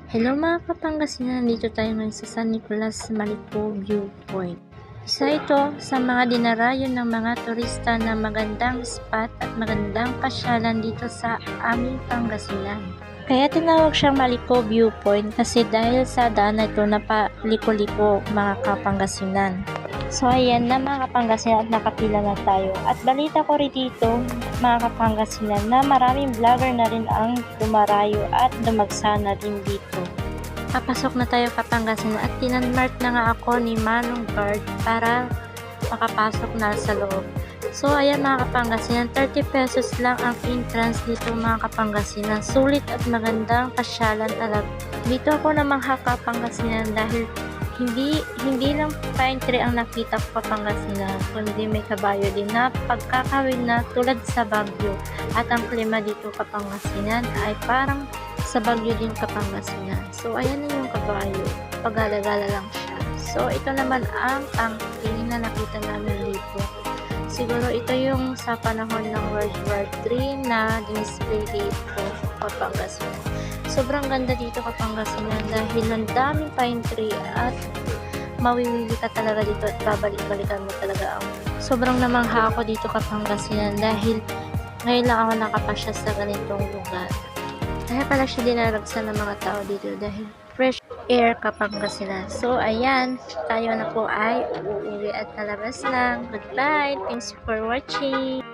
Hello mga Kapangasinan, dito tayo ngayon sa San Nicolas Malipo Viewpoint. Isa ito sa mga dinarayo ng mga turista na magandang spot at magandang pasyalan dito sa aming Pangasinan. Kaya tinawag siyang Malipo Viewpoint kasi dahil sa daan na ito napaliko-liko mga Kapangasinan. So ayan na mga Kapangasinan at nakapila na tayo. At balita ko rin dito mga Kapangasinan na maraming vlogger na rin ang dumarayo at dumagsana din dito. Papasok na tayo Kapangasinan at tinanmark na nga ako ni Manong Guard para makapasok na sa loob. So ayan mga Kapangasinan, 30 pesos lang ang entrance dito mga Kapangasinan. Sulit at magandang pasyalan talaga. Dito ako namangha Kapangasinan dahil hindi lang pine tree ang nakita ko Kapangasinan, kundi may kabayo din na pagkakawin na tulad sa Baguio. At ang klima dito Kapangasinan ay parang sa Baguio din Kapangasinan. So ayan na yung kabayo, pagala-gala lang siya. So ito naman ang tangking na nakita namin dito. Siguro ito yung sa panahon ng World War III na display dito Kapangasinan. Sobrang ganda dito Kapangasinan dahil ang daming pine tree at mawiwili ka talaga dito at babalik-balikan mo talaga ang sobrang namangha ako dito Kapangasinan dahil ngayon lang ako nakapasya sa ganitong lugar. Kaya pala siya dinaragsan ng mga tao dito dahil fresh air Kapangasinan. So ayan, tayo na po ay uuwi at nalabas lang. Goodbye, thanks for watching.